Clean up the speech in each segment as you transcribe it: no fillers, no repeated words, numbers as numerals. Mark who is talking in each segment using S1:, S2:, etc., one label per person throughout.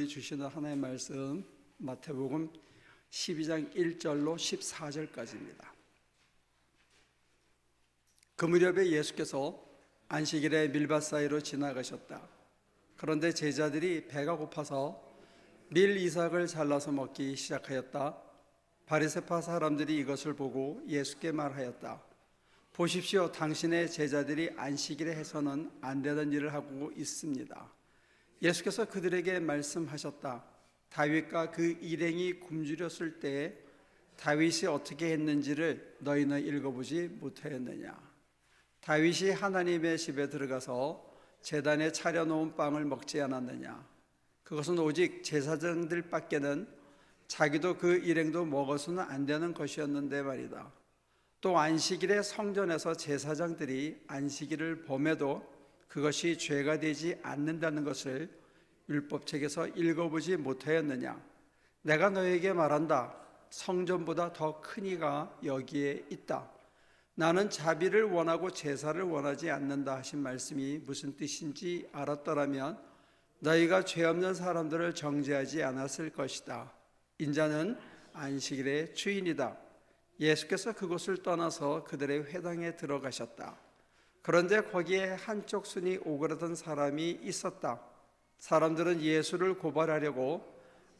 S1: 우리 주시는 하나님의 말씀 마태복음 12장 1절로 14절까지입니다. 그 무렵에 예수께서 안식일에 밀밭 사이로 지나가셨다. 그런데 제자들이 배가 고파서 밀 이삭을 잘라서 먹기 시작하였다. 바리새파 사람들이 이것을 보고 예수께 말하였다. 보십시오, 당신의 제자들이 안식일에 해서는 안 되는 일을 하고 있습니다. 예수께서 그들에게 말씀하셨다. 다윗과 그 일행이 굶주렸을 때에 다윗이 어떻게 했는지를 너희는 읽어보지 못하였느냐? 다윗이 하나님의 집에 들어가서 제단에 차려놓은 빵을 먹지 않았느냐? 그것은 오직 제사장들밖에는 자기도 그 일행도 먹어서는 안 되는 것이었는데 말이다. 또 안식일에 성전에서 제사장들이 안식일을 범해도 그것이 죄가 되지 않는다는 것을 율법책에서 읽어보지 못하였느냐? 내가 너에게 말한다. 성전보다 더 큰 이가 여기에 있다. 나는 자비를 원하고 제사를 원하지 않는다 하신 말씀이 무슨 뜻인지 알았더라면 너희가 죄 없는 사람들을 정죄하지 않았을 것이다. 인자는 안식일의 주인이다. 예수께서 그곳을 떠나서 그들의 회당에 들어가셨다. 그런데 거기에 한쪽 손이 오그라든 사람이 있었다. 사람들은 예수를 고발하려고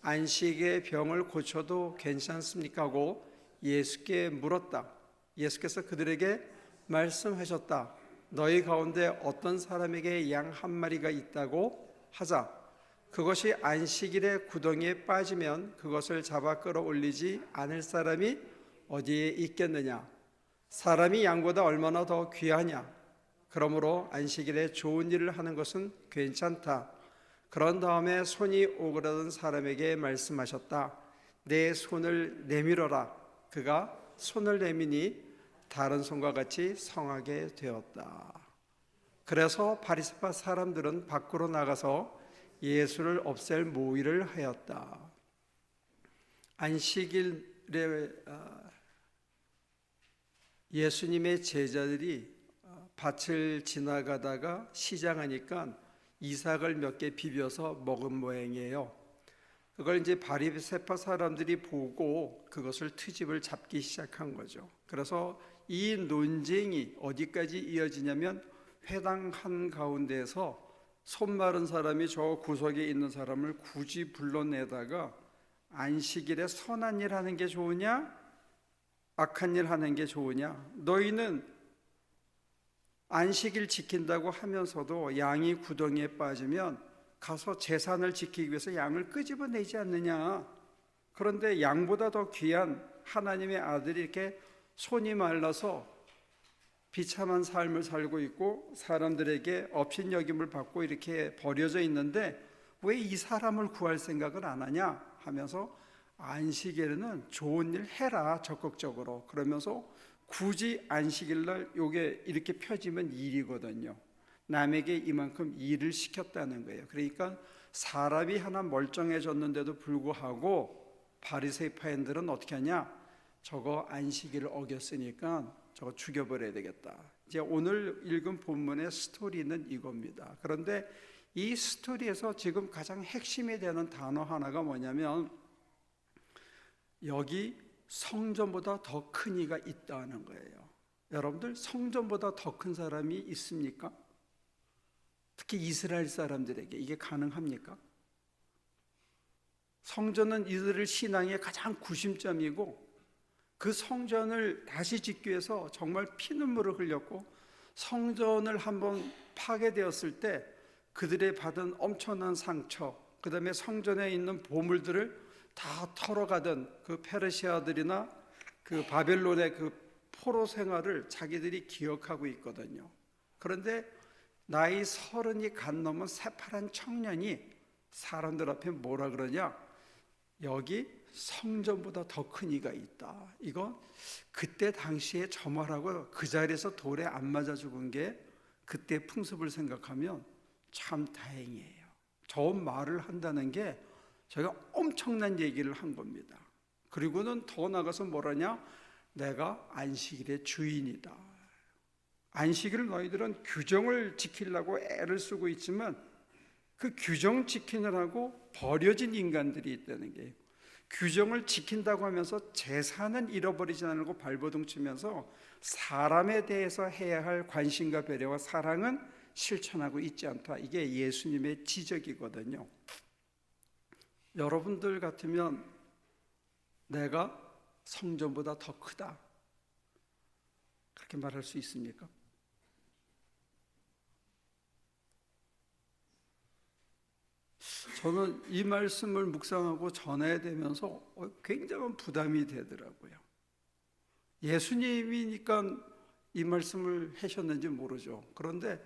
S1: 안식의 병을 고쳐도 괜찮습니까? 하고 예수께 물었다. 예수께서 그들에게 말씀하셨다. 너희 가운데 어떤 사람에게 양 한 마리가 있다고 하자. 그것이 안식일의 구덩이에 빠지면 그것을 잡아 끌어올리지 않을 사람이 어디에 있겠느냐? 사람이 양보다 얼마나 더 귀하냐? 그러므로 안식일에 좋은 일을 하는 것은 괜찮다. 그런 다음에 손이 오그라든 사람에게 말씀하셨다. 내 손을 내밀어라. 그가 손을 내미니 다른 손과 같이 성하게 되었다. 그래서 바리새파 사람들은 밖으로 나가서 예수를 없앨 모의를 하였다. 안식일에 예수님의 제자들이 밭을 지나가다가 시장하니까 이삭을 몇 개 비벼서 먹은 모양이에요. 그걸 이제 바리새파 사람들이 보고 그것을 트집을 잡기 시작한 거죠. 그래서 이 논쟁이 어디까지 이어지냐면 회당 한가운데에서 손 마른 사람이 저 구석에 있는 사람을 굳이 불러내다가 안식일에 선한 일 하는 게 좋으냐? 악한 일 하는 게 좋으냐? 너희는 안식일 지킨다고 하면서도 양이 구덩이에 빠지면 가서 제산을 지키기 위해서 양을 끄집어내지 않느냐? 그런데 양보다 더 귀한 하나님의 아들이 이렇게 손이 말라서 비참한 삶을 살고 있고 사람들에게 업신여김을 받고 이렇게 버려져 있는데 왜 이 사람을 구할 생각을 안 하냐 하면서 안식일에는 좋은 일 해라 적극적으로 그러면서 굳이 안식일날 요게 이렇게 펴지면 일이거든요. 남에게 이만큼 일을 시켰다는 거예요. 그러니까 사람이 하나 멀쩡해졌는데도 불구하고 바리새파인들은 어떻게 하냐? 저거 안식일을 어겼으니까 저거 죽여버려야 되겠다. 이제 오늘 읽은 본문의 스토리는 이겁니다. 그런데 이 스토리에서 지금 가장 핵심이 되는 단어 하나가 뭐냐면 여기 성전보다 더 큰 이가 있다는 거예요. 여러분들 성전보다 더 큰 사람이 있습니까? 특히 이스라엘 사람들에게 이게 가능합니까? 성전은 이들의 신앙의 가장 구심점이고 그 성전을 다시 짓기 위해서 정말 피눈물을 흘렸고 성전을 한번 파괴되었을 때 그들의 받은 엄청난 상처, 그 다음에 성전에 있는 보물들을 다 털어가던 그 페르시아들이나 그 바벨론의 그 포로 생활을 자기들이 기억하고 있거든요. 그런데 나이 30이 간 넘은 새파란 청년이 사람들 앞에 뭐라 그러냐? 여기 성전보다 더 큰 이가 있다. 이거 그때 당시에 저 말하고 그 자리에서 돌에 안 맞아 죽은 게 그때 풍습을 생각하면 참 다행이에요. 저 말을 한다는 게 저희가 엄청난 얘기를 한 겁니다. 그리고는 더 나가서 뭐라냐? 내가 안식일의 주인이다. 안식일을 너희들은 규정을 지키려고 애를 쓰고 있지만 그 규정 지키느라고 버려진 인간들이 있다는 게, 규정을 지킨다고 하면서 재산은 잃어버리지 않고 발버둥 치면서 사람에 대해서 해야 할 관심과 배려와 사랑은 실천하고 있지 않다. 이게 예수님의 지적이거든요. 여러분들 같으면 내가 성전보다 더 크다, 그렇게 말할 수 있습니까? 저는 이 말씀을 묵상하고 전해야 되면서 굉장한 부담이 되더라고요. 예수님이니까 이 말씀을 하셨는지 모르죠. 그런데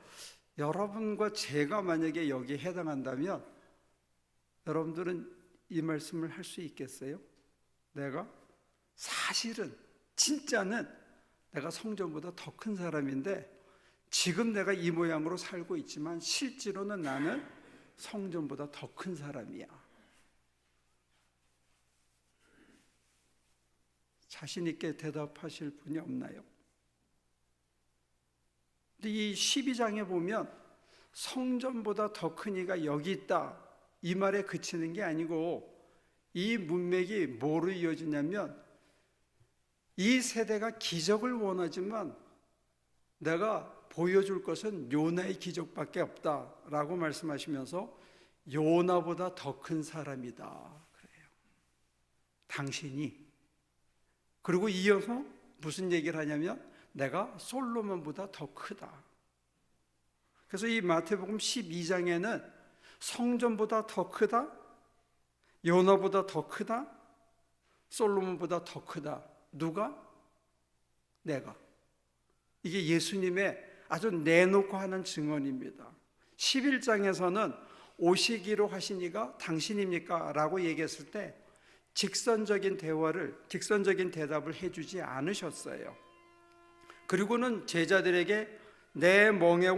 S1: 여러분과 제가 만약에 여기에 해당한다면 여러분들은 이 말씀을 할 수 있겠어요? 내가 사실은 진짜는 내가 성전보다 더 큰 사람인데 지금 내가 이 모양으로 살고 있지만 실제로는 나는 성전보다 더 큰 사람이야. 자신 있게 대답하실 분이 없나요? 근데 이 12장에 보면 성전보다 더 큰 이가 여기 있다, 이 말에 그치는 게 아니고 이 문맥이 뭐로 이어지냐면 이 세대가 기적을 원하지만 내가 보여줄 것은 요나의 기적밖에 없다라고 말씀하시면서 요나보다 더 큰 사람이다 그래요. 당신이. 그리고 이어서 무슨 얘기를 하냐면 내가 솔로몬보다 더 크다. 그래서 이 마태복음 12장에는 성전보다 더 크다, 요나보다 더 크다, 솔로몬보다 더 크다. 누가? 내가. 이게 예수님의 아주 내놓고 하는 증언입니다. 11장에서는 오시기로 하신 이가 당신입니까? 라고 얘기했을 때 직선적인 대답을 해주지 않으셨어요. 그리고는 제자들에게 내 멍에를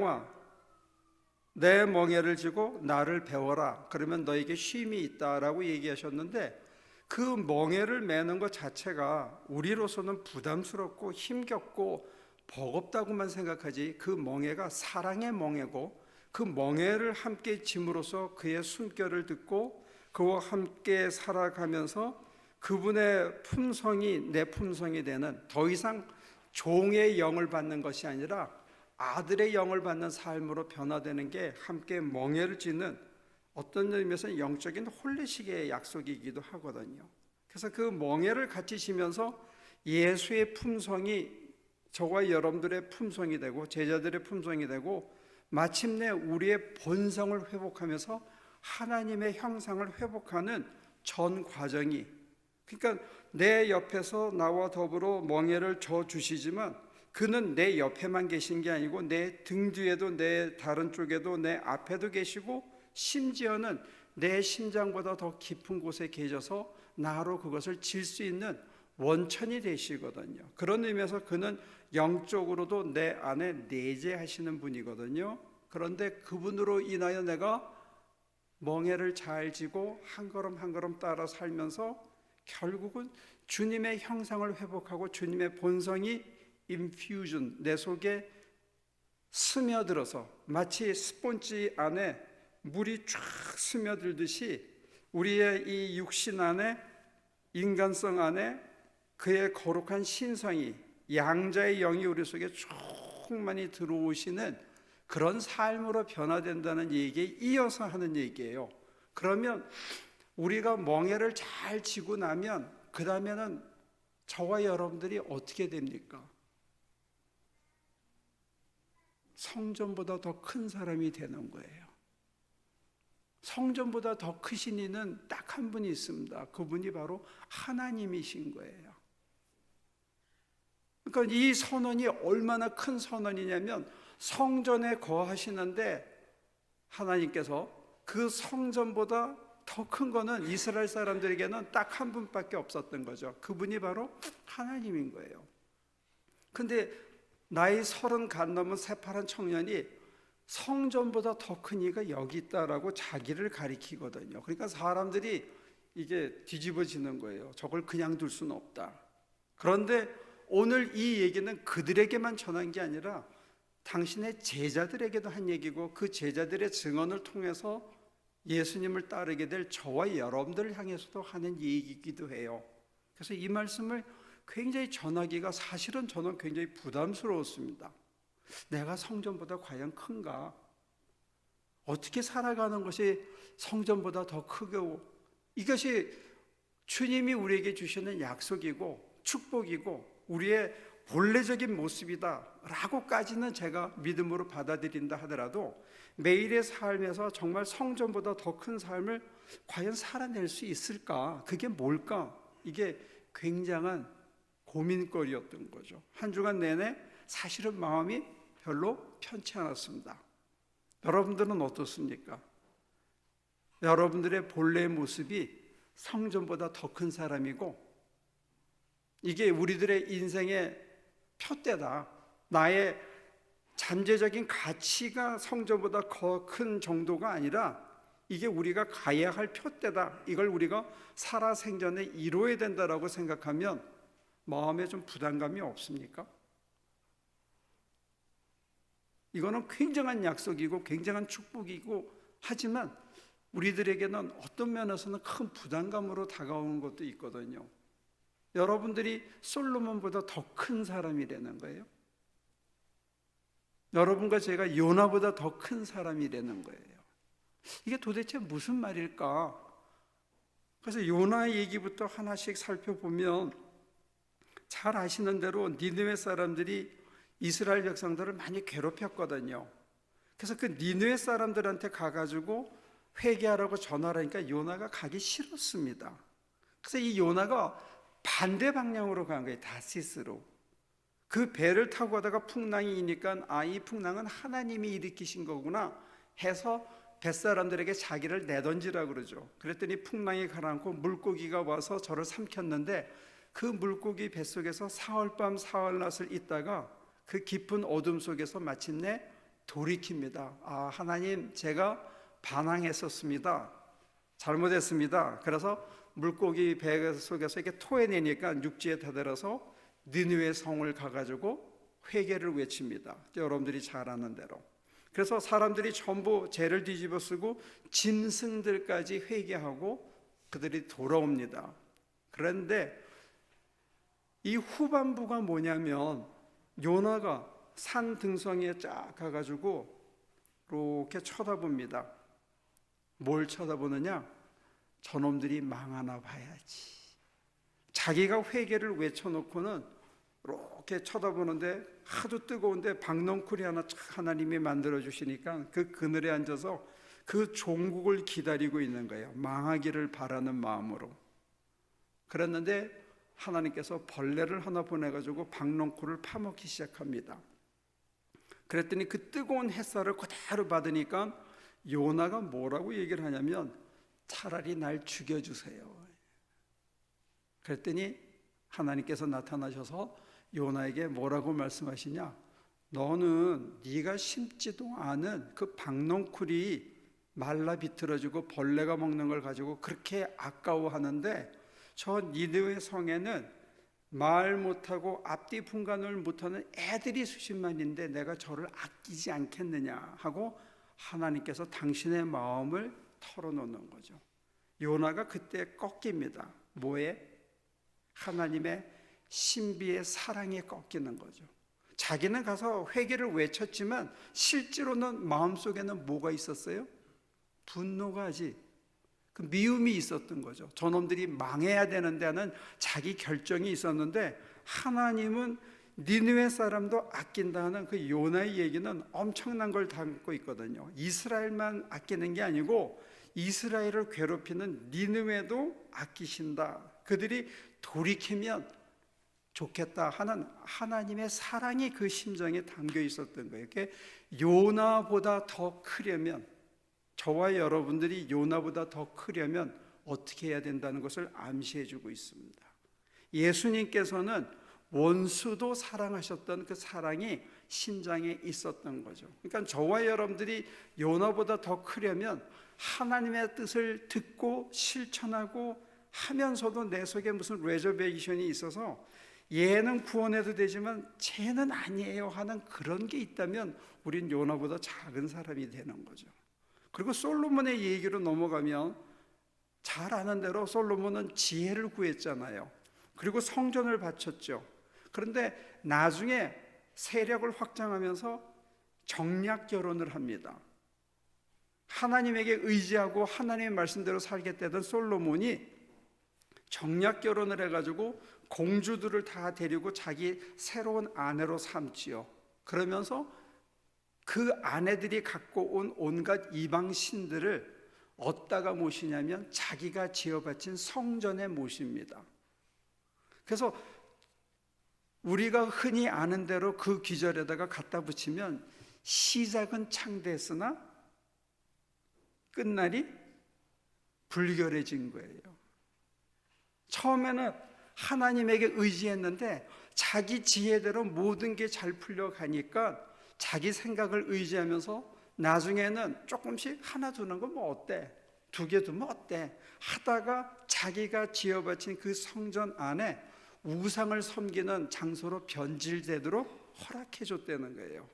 S1: 쥐고 나를 배워라. 그러면 너에게 쉼이 있다라고 얘기하셨는데 그 멍에를 매는 것 자체가 우리로서는 부담스럽고 힘겹고 버겁다고만 생각하지, 그 멍에가 사랑의 멍에고 그 멍에를 함께 짐으로써 그의 숨결을 듣고 그와 함께 살아가면서 그분의 품성이 내 품성이 되는, 더 이상 종의 영을 받는 것이 아니라 아들의 영을 받는 삶으로 변화되는 게 함께 멍에를 짓는 어떤 의미에서는 영적인 혼례식의 약속이기도 하거든요. 그래서 그 멍에를 같이 지면서 예수의 품성이 저와 여러분들의 품성이 되고 제자들의 품성이 되고 마침내 우리의 본성을 회복하면서 하나님의 형상을 회복하는 전 과정이, 그러니까 내 옆에서 나와 더불어 멍에를 줘 주시지만 그는 내 옆에만 계신 게 아니고 내 등 뒤에도 내 다른 쪽에도 내 앞에도 계시고 심지어는 내 심장보다 더 깊은 곳에 계셔서 나로 그것을 질 수 있는 원천이 되시거든요. 그런 의미에서 그는 영적으로도 내 안에 내재하시는 분이거든요. 그런데 그분으로 인하여 내가 멍에를 잘 지고 한 걸음 한 걸음 따라 살면서 결국은 주님의 형상을 회복하고 주님의 본성이 인퓨전, 내 속에 스며들어서 마치 스폰지 안에 물이 쫙 스며들듯이 우리의 이 육신 안에, 인간성 안에 그의 거룩한 신성이, 양자의 영이 우리 속에 충만히 들어오시는 그런 삶으로 변화된다는 얘기에 이어서 하는 얘기예요. 그러면 우리가 멍에를 잘 지고 나면 그 다음에는 저와 여러분들이 어떻게 됩니까? 성전보다 더 큰 사람이 되는 거예요. 성전보다 더 크신 이는 딱 한 분이 있습니다. 그분이 바로 하나님이신 거예요. 그러니까 이 선언이 얼마나 큰 선언이냐면 성전에 거하시는데 하나님께서 그 성전보다 더 큰 거는 이스라엘 사람들에게는 딱 한 분밖에 없었던 거죠. 그분이 바로 하나님인 거예요. 근데 나이 30 간 넘은 새파란 청년이 성전보다 더 큰 이가 여기 있다라고 자기를 가리키거든요. 그러니까 사람들이 이게 뒤집어지는 거예요. 저걸 그냥 둘 수는 없다. 그런데 오늘 이 얘기는 그들에게만 전한 게 아니라 당신의 제자들에게도 한 얘기고 그 제자들의 증언을 통해서 예수님을 따르게 될 저와 여러분들을 향해서도 하는 얘기이기도 해요. 그래서 이 말씀을 굉장히 전하기가 사실은 저는 굉장히 부담스러웠습니다. 내가 성전보다 과연 큰가? 어떻게 살아가는 것이 성전보다 더 크고, 이것이 주님이 우리에게 주시는 약속이고 축복이고 우리의 본래적인 모습이다 라고까지는 제가 믿음으로 받아들인다 하더라도 매일의 삶에서 정말 성전보다 더 큰 삶을 과연 살아낼 수 있을까? 그게 뭘까? 이게 굉장한 고민거리였던 거죠. 한 주간 내내 사실은 마음이 별로 편치 않았습니다. 여러분들은 어떻습니까? 여러분들의 본래의 모습이 성전보다 더 큰 사람이고, 이게 우리들의 인생의 표대다, 나의 잠재적인 가치가 성전보다 더 큰 정도가 아니라 이게 우리가 가야 할 표대다, 이걸 우리가 살아생전에 이루어야 된다라고 생각하면 마음에 좀 부담감이 없습니까? 이거는 굉장한 약속이고 굉장한 축복이고, 하지만 우리들에게는 어떤 면에서는 큰 부담감으로 다가오는 것도 있거든요. 여러분들이 솔로몬보다 더 큰 사람이라는 거예요. 여러분과 제가 요나보다 더 큰 사람이라는 거예요. 이게 도대체 무슨 말일까? 그래서 요나의 얘기부터 하나씩 살펴보면 잘 아시는 대로 니느웨 사람들이 이스라엘 백성들을 많이 괴롭혔거든요. 그래서 그 니느웨 사람들한테 가가지고 회개하라고 전화를 하니까 요나가 가기 싫었습니다. 그래서 이 요나가 반대 방향으로 간 거예요. 다시스로. 그 배를 타고 가다가 풍랑이 이니까 이 풍랑은 하나님이 일으키신 거구나 해서 뱃사람들에게 자기를 내던지라 그러죠. 그랬더니 풍랑이 가라앉고 물고기가 와서 저를 삼켰는데 그 물고기 뱃속에서 사흘밤 사흘낮을 있다가 그 깊은 어둠 속에서 마침내 돌이킵니다. 하나님, 제가 반항했었습니다. 잘못했습니다. 그래서 물고기 배 속에서 이렇게 토해내니까 육지에 다다라서 니느웨 성을 가가지고 회개를 외칩니다. 여러분들이 잘 아는 대로. 그래서 사람들이 전부 죄를 뒤집어 쓰고 짐승들까지 회개하고 그들이 돌아옵니다. 그런데 이 후반부가 뭐냐면 요나가 산 등성이에 쫙 가가지고 이렇게 쳐다봅니다. 뭘 쳐다보느냐? 저놈들이 망하나 봐야지. 자기가 회개를 외쳐놓고는 이렇게 쳐다보는데 하도 뜨거운데 박넝쿨이 하나 하나님이 만들어주시니까 그 그늘에 앉아서 그 종국을 기다리고 있는 거예요. 망하기를 바라는 마음으로. 그랬는데 하나님께서 벌레를 하나 보내가지고 박넝쿨을 파먹기 시작합니다. 그랬더니 그 뜨거운 햇살을 그대로 받으니까 요나가 뭐라고 얘기를 하냐면 차라리 날 죽여주세요. 그랬더니 하나님께서 나타나셔서 요나에게 뭐라고 말씀하시냐? 너는 네가 심지도 않은 그 박넝쿨이 말라 비틀어지고 벌레가 먹는 걸 가지고 그렇게 아까워하는데 저 니느웨 성에는 말 못하고 앞뒤 분간을 못하는 애들이 수십만인데 내가 저를 아끼지 않겠느냐 하고 하나님께서 당신의 마음을 털어놓는 거죠. 요나가 그때 꺾입니다. 뭐에? 하나님의 신비의 사랑에 꺾이는 거죠. 자기는 가서 회개를 외쳤지만 실제로는 마음속에는 뭐가 있었어요? 분노가지, 그 미움이 있었던 거죠. 저놈들이 망해야 되는데 하는 자기 결정이 있었는데 하나님은 니느웨 사람도 아낀다는 그 요나의 얘기는 엄청난 걸 담고 있거든요. 이스라엘만 아끼는 게 아니고 이스라엘을 괴롭히는 니느웨도 아끼신다. 그들이 돌이키면 좋겠다 하는 하나님의 사랑이 그 심정에 담겨 있었던 거예요. 요나보다 더 크려면, 저와 여러분들이 요나보다 더 크려면 어떻게 해야 된다는 것을 암시해 주고 있습니다. 예수님께서는 원수도 사랑하셨던 그 사랑이 심장에 있었던 거죠. 그러니까 저와 여러분들이 요나보다 더 크려면 하나님의 뜻을 듣고 실천하고 하면서도 내 속에 무슨 레저베이션이 있어서 얘는 구원해도 되지만 쟤는 아니에요 하는 그런 게 있다면 우린 요나보다 작은 사람이 되는 거죠. 그리고 솔로몬의 얘기로 넘어가면 잘 아는 대로 솔로몬은 지혜를 구했잖아요. 그리고 성전을 바쳤죠. 그런데 나중에 세력을 확장하면서 정략 결혼을 합니다. 하나님에게 의지하고 하나님의 말씀대로 살겠다던 솔로몬이 정략 결혼을 해가지고 공주들을 다 데리고 자기 새로운 아내로 삼지요. 그러면서 그 아내들이 갖고 온 온갖 이방 신들을 어디다가 모시냐면 자기가 지어바친 성전에 모십니다. 그래서 우리가 흔히 아는 대로 그 귀절에다가 갖다 붙이면 시작은 창대했으나 끝날이 불결해진 거예요. 처음에는 하나님에게 의지했는데 자기 지혜대로 모든 게 잘 풀려가니까 자기 생각을 의지하면서 나중에는 조금씩 하나 두는 건 뭐 어때? 두 개 두면 어때? 하다가 자기가 지어바친 그 성전 안에 우상을 섬기는 장소로 변질되도록 허락해 줬다는 거예요.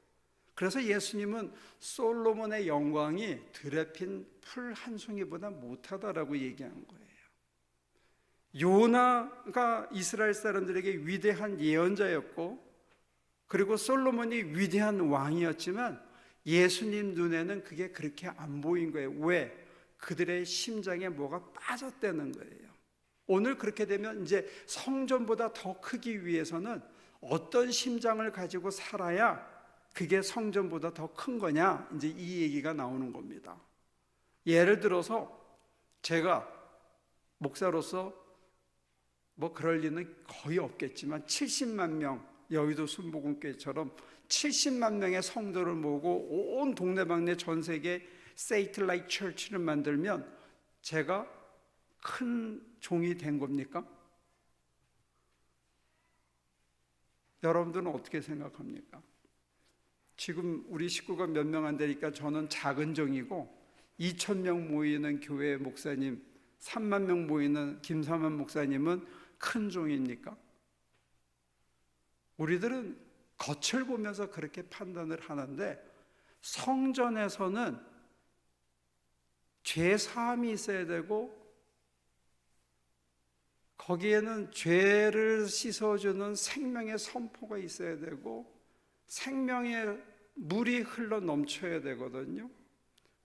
S1: 그래서 예수님은 솔로몬의 영광이 드레핀 풀 한 송이보다 못하다라고 얘기한 거예요. 요나가 이스라엘 사람들에게 위대한 예언자였고, 그리고 솔로몬이 위대한 왕이었지만 예수님 눈에는 그게 그렇게 안 보인 거예요. 왜? 그들의 심장에 뭐가 빠졌다는 거예요. 오늘 그렇게 되면 이제 성전보다 더 크기 위해서는 어떤 심장을 가지고 살아야 그게 성전보다 더 큰 거냐, 이제 이 얘기가 나오는 겁니다. 예를 들어서 제가 목사로서 뭐 그럴 리는 거의 없겠지만 70만 명, 여의도 순복음교회처럼 70만 명의 성도를 모으고 온 동네방네 전 세계 세이틀라이트 처치를 만들면 제가 큰 종이 된 겁니까? 여러분들은 어떻게 생각합니까? 지금 우리 식구가 몇 명 안 되니까 저는 작은 종이고 2,000명 모이는 교회 목사님, 3만 명 모이는 김삼환 목사님은 큰 종입니까? 우리들은 겉을 보면서 그렇게 판단을 하는데 성전에서는 죄 사함이 있어야 되고 거기에는 죄를 씻어주는 생명의 선포가 있어야 되고 생명의 물이 흘러 넘쳐야 되거든요.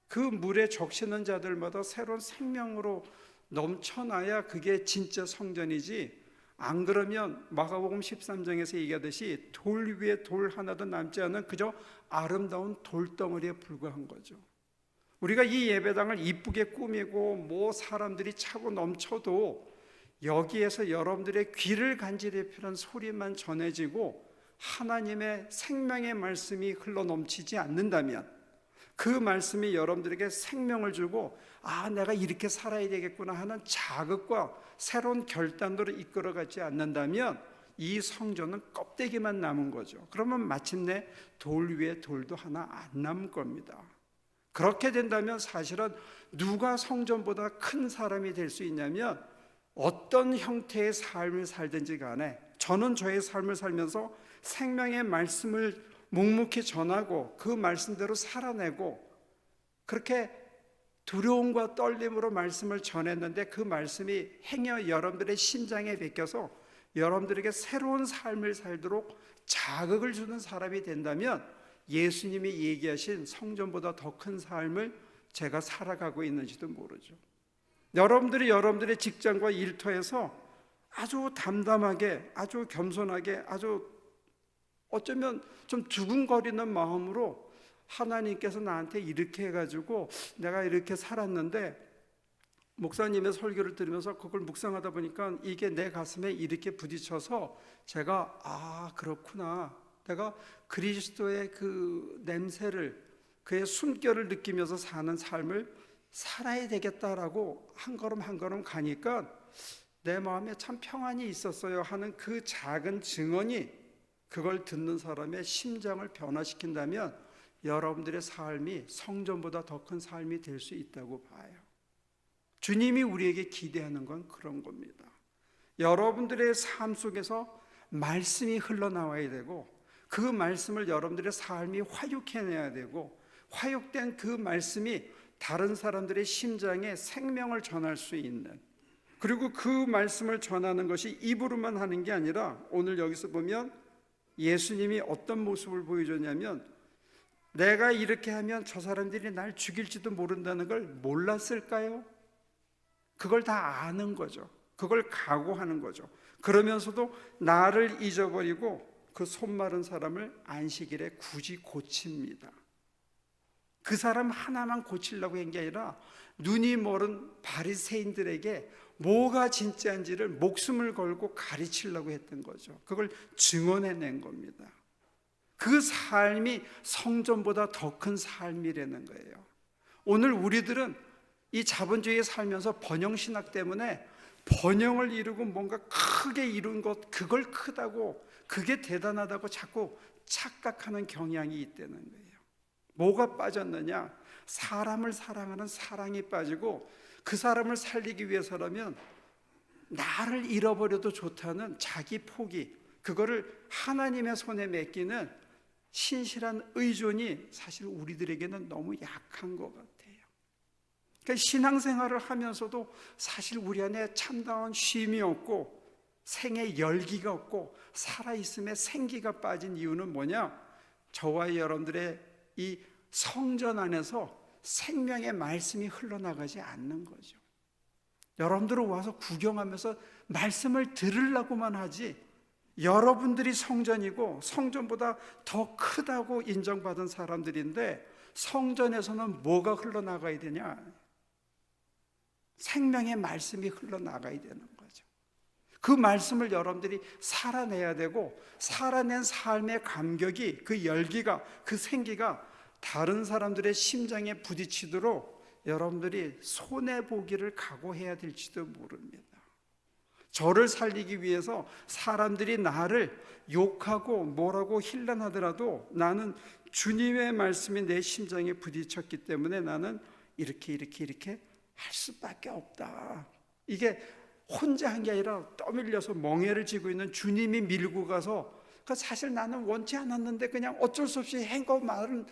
S1: 그 물에 적시는 자들마다 새로운 생명으로 넘쳐나야 그게 진짜 성전이지, 안 그러면 마가복음 13장에서 얘기하듯이 돌 위에 돌 하나도 남지 않은 그저 아름다운 돌덩어리에 불과한 거죠. 우리가 이 예배당을 이쁘게 꾸미고 뭐 사람들이 차고 넘쳐도 여기에서 여러분들의 귀를 간지럽히는 필요한 소리만 전해지고 하나님의 생명의 말씀이 흘러 넘치지 않는다면, 그 말씀이 여러분들에게 생명을 주고 아, 내가 이렇게 살아야 되겠구나 하는 자극과 새로운 결단으로 이끌어가지 않는다면 이 성전은 껍데기만 남은 거죠. 그러면 마침내 돌 위에 돌도 하나 안 남을 겁니다. 그렇게 된다면 사실은 누가 성전보다 큰 사람이 될 수 있냐면 어떤 형태의 삶을 살든지 간에 저는 저의 삶을 살면서 생명의 말씀을 묵묵히 전하고 그 말씀대로 살아내고 그렇게 두려움과 떨림으로 말씀을 전했는데 그 말씀이 행여 여러분들의 심장에 베껴서 여러분들에게 새로운 삶을 살도록 자극을 주는 사람이 된다면 예수님이 얘기하신 성전보다 더 큰 삶을 제가 살아가고 있는지도 모르죠. 여러분들이 여러분들의 직장과 일터에서 아주 담담하게, 아주 겸손하게, 아주 어쩌면 좀 두근거리는 마음으로 하나님께서 나한테 이렇게 해가지고 내가 이렇게 살았는데, 목사님의 설교를 들으면서 그걸 묵상하다 보니까 이게 내 가슴에 이렇게 부딪혀서 제가 아, 그렇구나, 내가 그리스도의 그 냄새를, 그의 숨결을 느끼면서 사는 삶을 살아야 되겠다라고 한 걸음 한 걸음 가니까 내 마음에 참 평안이 있었어요 하는 그 작은 증언이 그걸 듣는 사람의 심장을 변화시킨다면 여러분들의 삶이 성전보다 더 큰 삶이 될 수 있다고 봐요. 주님이 우리에게 기대하는 건 그런 겁니다. 여러분들의 삶 속에서 말씀이 흘러나와야 되고 그 말씀을 여러분들의 삶이 화육해내야 되고 화육된 그 말씀이 다른 사람들의 심장에 생명을 전할 수 있는, 그리고 그 말씀을 전하는 것이 입으로만 하는 게 아니라 오늘 여기서 보면 예수님이 어떤 모습을 보여줬냐면 내가 이렇게 하면 저 사람들이 날 죽일지도 모른다는 걸 몰랐을까요? 그걸 다 아는 거죠. 그걸 각오하는 거죠. 그러면서도 나를 잊어버리고 그 손마른 사람을 안식일에 굳이 고칩니다. 그 사람 하나만 고치려고 한 게 아니라 눈이 멀은 바리새인들에게 뭐가 진짜인지를 목숨을 걸고 가르치려고 했던 거죠. 그걸 증언해낸 겁니다. 그 삶이 성전보다 더 큰 삶이라는 거예요. 오늘 우리들은 이 자본주의에 살면서 번영신학 때문에 번영을 이루고 뭔가 크게 이룬 것, 그걸 크다고, 그게 대단하다고 자꾸 착각하는 경향이 있다는 거예요. 뭐가 빠졌느냐? 사람을 사랑하는 사랑이 빠지고, 그 사람을 살리기 위해서라면 나를 잃어버려도 좋다는 자기 포기, 그거를 하나님의 손에 맡기는 신실한 의존이 사실 우리들에게는 너무 약한 것 같아요. 그러니까 신앙생활을 하면서도 사실 우리 안에 참다운 쉼이 없고 생의 열기가 없고 살아있음에 생기가 빠진 이유는 뭐냐? 저와 여러분들의 이 성전 안에서 생명의 말씀이 흘러나가지 않는 거죠. 여러분들은 와서 구경하면서 말씀을 들으려고만 하지, 여러분들이 성전이고 성전보다 더 크다고 인정받은 사람들인데 성전에서는 뭐가 흘러나가야 되냐? 생명의 말씀이 흘러나가야 되는 거죠. 그 말씀을 여러분들이 살아내야 되고, 살아낸 삶의 감격이, 그 열기가, 그 생기가 다른 사람들의 심장에 부딪히도록 여러분들이 손해보기를 각오해야 될지도 모릅니다. 저를 살리기 위해서 사람들이 나를 욕하고 뭐라고 힐난하더라도 나는 주님의 말씀이 내 심장에 부딪혔기 때문에 나는 이렇게 할 수밖에 없다. 이게 혼자 한 게 아니라 떠밀려서 멍에를 쥐고 있는 주님이 밀고 가서, 사실 나는 원치 않았는데 그냥 어쩔 수 없이 한 거 말은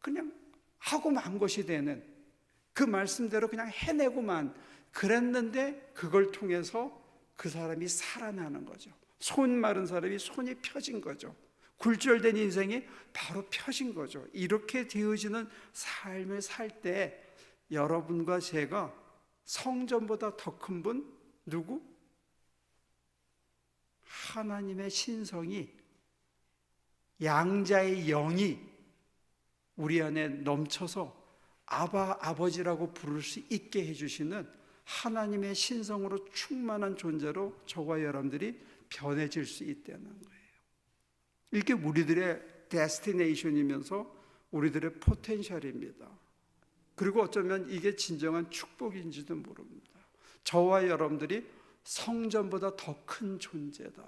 S1: 그냥 하고 만 것이 되는, 그 말씀대로 그냥 해내고만 그랬는데 그걸 통해서 그 사람이 살아나는 거죠. 손 마른 사람이 손이 펴진 거죠. 굴절된 인생이 바로 펴진 거죠. 이렇게 되어지는 삶을 살 때 여러분과 제가 성전보다 더 큰 분, 누구? 하나님의 신성이, 양자의 영이 우리 안에 넘쳐서 아바, 아버지라고 부를 수 있게 해주시는 하나님의 신성으로 충만한 존재로 저와 여러분들이 변해질 수 있다는 거예요. 이게 우리들의 데스티네이션이면서 우리들의 포텐셜입니다. 그리고 어쩌면 이게 진정한 축복인지도 모릅니다. 저와 여러분들이 성전보다 더 큰 존재다.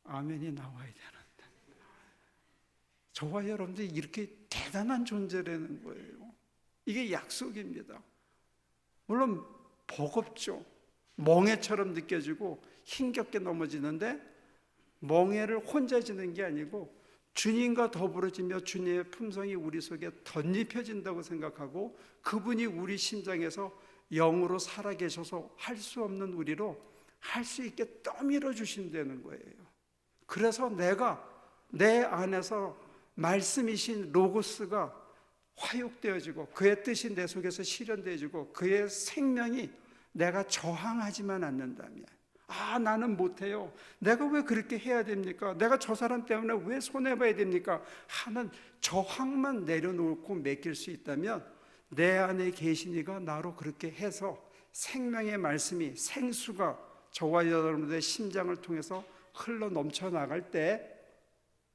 S1: 아멘이 나와야 되는데, 저와 여러분들이 이렇게 대단한 존재라는 거예요. 이게 약속입니다. 물론 버겁죠. 멍해처럼 느껴지고 힘겹게 넘어지는데, 멍해를 혼자 지는 게 아니고 주님과 더불어지며 주님의 품성이 우리 속에 덧입혀진다고 생각하고, 그분이 우리 심장에서 영으로 살아계셔서 할 수 없는 우리로 할 수 있게 떠밀어 주신다는 거예요. 그래서 내가 내 안에서 말씀이신 로고스가 화육되어지고 그의 뜻이 내 속에서 실현되어지고 그의 생명이 내가 저항하지만 않는다면, 나는 못해요, 내가 왜 그렇게 해야 됩니까, 내가 저 사람 때문에 왜 손해봐야 됩니까 하는 저항만 내려놓고 맡길 수 있다면, 내 안에 계신 이가 나로 그렇게 해서 생명의 말씀이, 생수가 저와 여러분들의 심장을 통해서 흘러 넘쳐나갈 때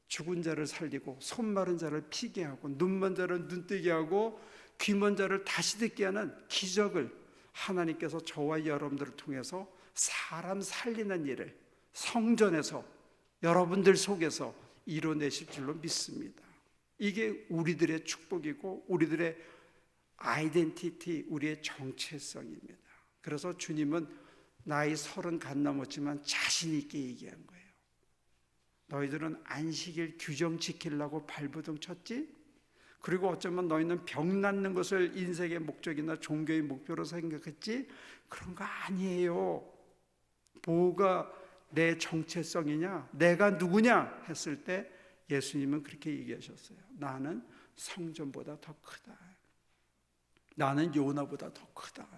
S1: 죽은 자를 살리고 손 마른 자를 피게 하고 눈 먼 자를 눈뜨게 하고 귀 먼 자를 다시 듣게 하는 기적을 하나님께서 저와 여러분들을 통해서 사람 살리는 일을 성전에서 여러분들 속에서 이뤄내실 줄로 믿습니다. 이게 우리들의 축복이고 우리들의 아이덴티티, 우리의 정체성입니다. 그래서 주님은 나이 30 갓 넘었지만 자신 있게 얘기한 거예요. 너희들은 안식일 규정 지키려고 발버둥 쳤지? 그리고 어쩌면 너희는 병 낫는 것을 인생의 목적이나 종교의 목표로 생각했지? 그런 거 아니에요. 뭐가 내 정체성이냐? 내가 누구냐? 했을 때 예수님은 그렇게 얘기하셨어요. 나는 성전보다 더 크다. 나는 요나보다 더 크다.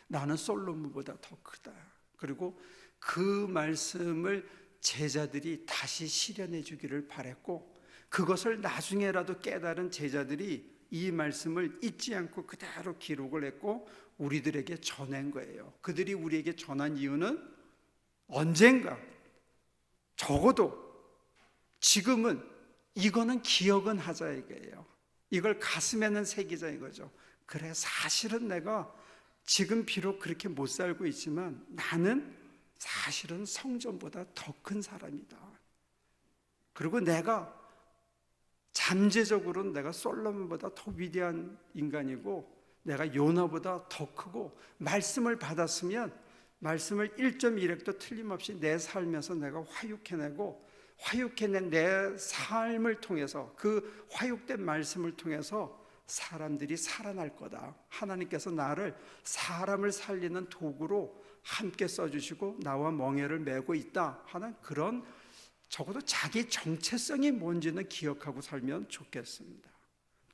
S1: 나는 솔로몬보다 더 크다. 그리고 그 말씀을 제자들이 다시 실현해 주기를 바랬고, 그것을 나중에라도 깨달은 제자들이 이 말씀을 잊지 않고 그대로 기록을 했고 우리들에게 전한 거예요. 그들이 우리에게 전한 이유는 언젠가, 적어도 지금은 이거는 기억은 하자 이거예요. 이걸 가슴에는 새기자 이거죠. 그래, 사실은 내가 지금 비록 그렇게 못 살고 있지만 나는 사실은 성전보다 더 큰 사람이다. 그리고 내가 잠재적으로는 내가 솔로몬보다 더 위대한 인간이고 내가 요나보다 더 크고, 말씀을 받았으면 말씀을 1.1획도 틀림없이 내 삶에서 내가 화육해내고, 화육해낸 내 삶을 통해서, 그 화육된 말씀을 통해서 사람들이 살아날 거다. 하나님께서 나를 사람을 살리는 도구로 함께 써주시고 나와 멍에를 메고 있다 하는 그런, 적어도 자기 정체성이 뭔지는 기억하고 살면 좋겠습니다.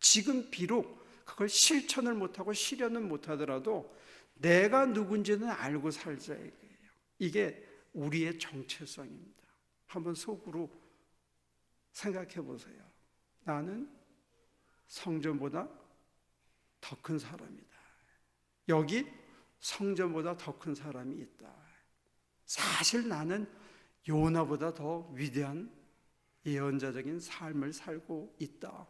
S1: 지금 비록 그걸 실천을 못하고 실현은 못하더라도 내가 누군지는 알고 살자 이거예요. 이게 우리의 정체성입니다. 한번 속으로 생각해 보세요. 나는 성전보다 더 큰 사람이다. 여기 성전보다 더 큰 사람이 있다. 사실 나는 요나보다 더 위대한 예언자적인 삶을 살고 있다.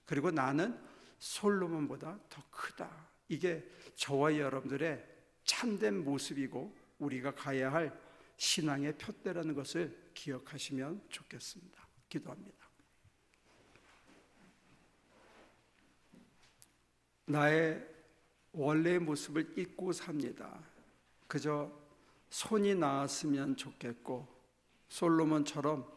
S1: 그리고 나는 솔로몬보다 더 크다. 이게 저와 여러분들의 참된 모습이고 우리가 가야 할 신앙의 표대라는 것을 기억하시면 좋겠습니다. 기도합니다. 나의 원래의 모습을 잊고 삽니다. 그저 손이 나았으면 좋겠고 솔로몬처럼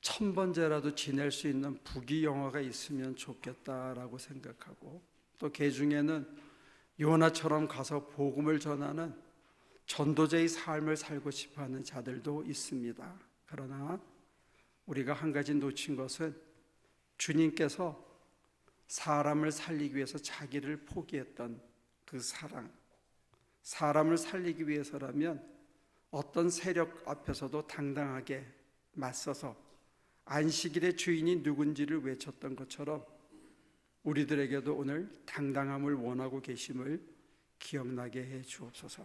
S1: 1000번째라도 지낼 수 있는 부귀영화가 있으면 좋겠다라고 생각하고, 또 그 중에는 요나처럼 가서 복음을 전하는 전도자의 삶을 살고 싶어하는 자들도 있습니다. 그러나 우리가 한 가지 놓친 것은 주님께서 사람을 살리기 위해서 자기를 포기했던 그 사랑, 사람을 살리기 위해서라면 어떤 세력 앞에서도 당당하게 맞서서 안식일의 주인이 누군지를 외쳤던 것처럼 우리들에게도 오늘 당당함을 원하고 계심을 기억나게 해 주옵소서.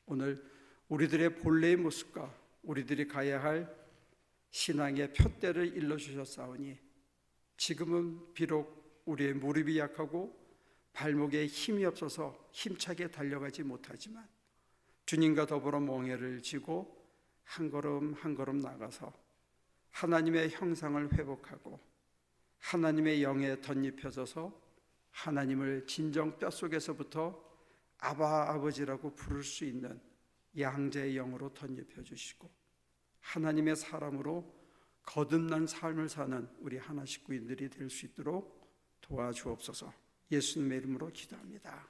S1: 오늘 우리들의 본래의 모습과 우리들이 가야 할 신앙의 표대를 일러주셨사오니 지금은 비록 우리의 무릎이 약하고 발목에 힘이 없어서 힘차게 달려가지 못하지만 주님과 더불어 멍에를 쥐고 한 걸음 한 걸음 나가서 하나님의 형상을 회복하고 하나님의 영에 덧입혀져서 하나님을 진정 뼛속에서부터 아바 아버지라고 부를 수 있는 양자의 영으로 덧입혀 주시고 하나님의 사람으로 거듭난 삶을 사는 우리 하나 식구인들이 될 수 있도록 도와주옵소서. 예수님의 이름으로 기도합니다.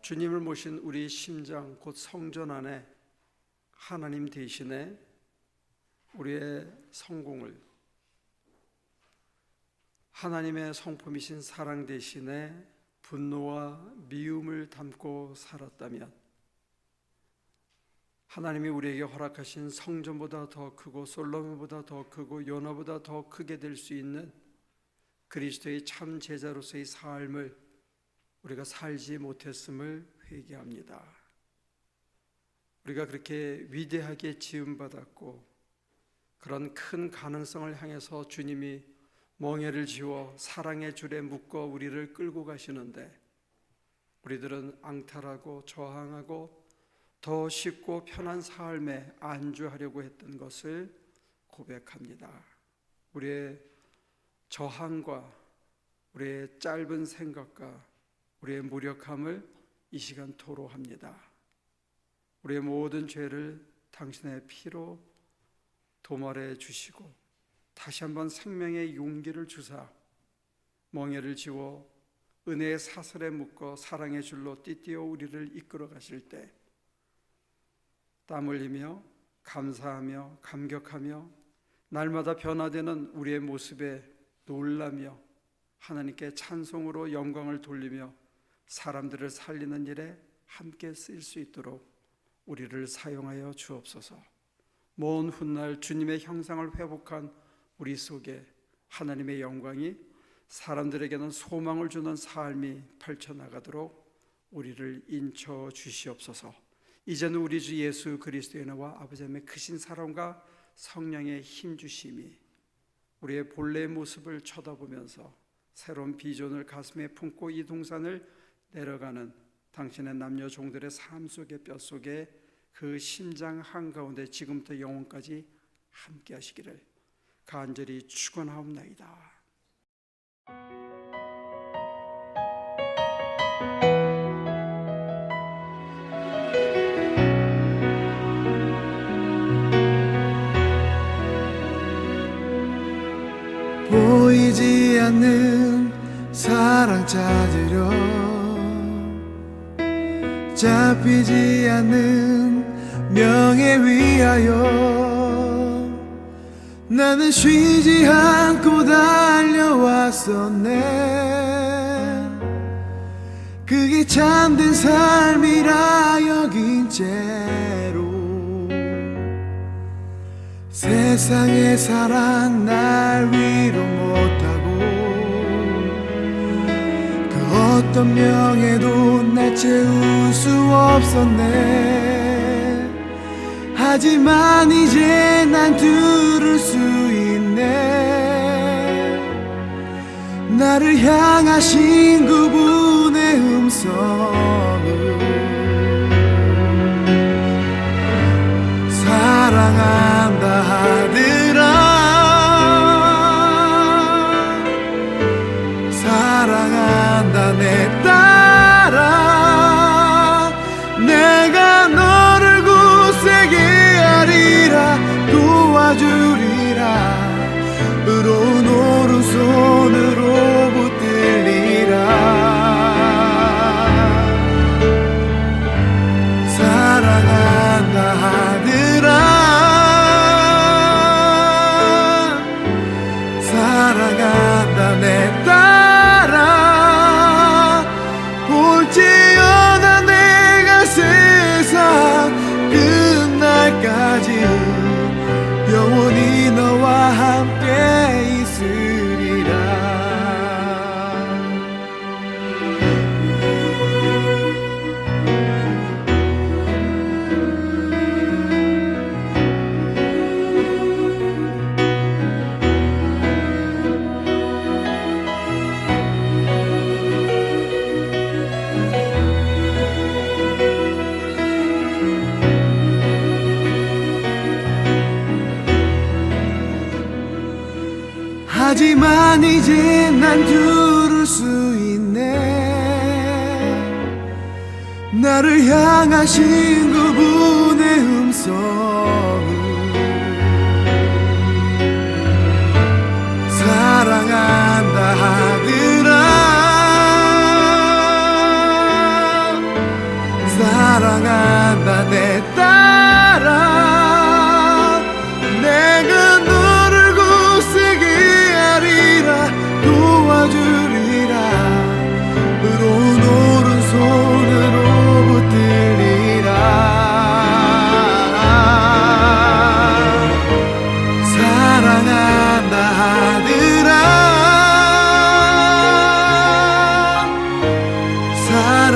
S1: 주님을 모신 우리 심장 곧 성전 안에 하나님 대신에 우리의 성공을, 하나님의 성품이신 사랑 대신에 분노와 미움을 담고 살았다면, 하나님이 우리에게 허락하신 성전보다 더 크고 솔로몬보다 더 크고 요나보다 더 크게 될 수 있는 그리스도의 참 제자로서의 삶을 우리가 살지 못했음을 회개합니다. 우리가 그렇게 위대하게 지음받았고 그런 큰 가능성을 향해서 주님이 멍에를 지워 사랑의 줄에 묶어 우리를 끌고 가시는데, 우리들은 앙탈하고 저항하고 더 쉽고 편한 삶에 안주하려고 했던 것을 고백합니다. 우리의 저항과 우리의 짧은 생각과 우리의 무력함을 이 시간 토로합니다. 우리의 모든 죄를 당신의 피로 도말해 주시고 다시 한번 생명의 용기를 주사 멍에를 지워 은혜의 사슬에 묶어 사랑의 줄로 띠띠어 우리를 이끌어 가실 때 땀 흘리며 감사하며 감격하며 날마다 변화되는 우리의 모습에 놀라며 하나님께 찬송으로 영광을 돌리며 사람들을 살리는 일에 함께 쓰일 수 있도록 우리를 사용하여 주옵소서. 먼 훗날 주님의 형상을 회복한 우리 속에 하나님의 영광이 사람들에게는 소망을 주는 삶이 펼쳐나가도록 우리를 인쳐 주시옵소서. 이제는 우리 주 예수 그리스도의 은혜와 아버지 하나님의 크신 사랑과 성령의 힘주심이 우리의 본래의 모습을 쳐다보면서 새로운 비전을 가슴에 품고 이 동산을 내려가는 당신의 남녀 종들의 삶 속의 뼛속에 그 심장 한가운데 지금부터 영원까지 함께 하시기를 간절히 축원하옵나이다.
S2: 보이지 않는 사랑 찾으려 잡히지 않는 명예 위하여 나는 쉬지 않고 달려왔었네. 그게 참된 삶이라 여긴 채로 세상의 사랑 날 위로 못하고 그 어떤 명예도 날 채울 수 없었네. 하지만 이제 난 들을 수 있네. 나를 향하신 그분의 음성을 사랑한다 하더라. 사랑한다 내 딸아. 내가 너를 굳세게 하리라. 도와주리라. 의로운 오른손으로 붙들리라. 사랑한다 하더라. 사랑한다 내 딸아. 볼지어다 내가 세상 끝날까지 영원히 너와 함께 있으리라. 하지만 이제 난 들을 수 있네. 나를 향하신 그분의 음성을 사랑한다 하더라.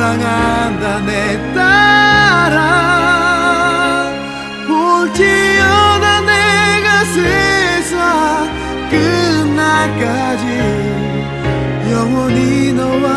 S2: 사랑한다 내 딸아. 볼지어다 내가 세상 끝날까지 영원히 너와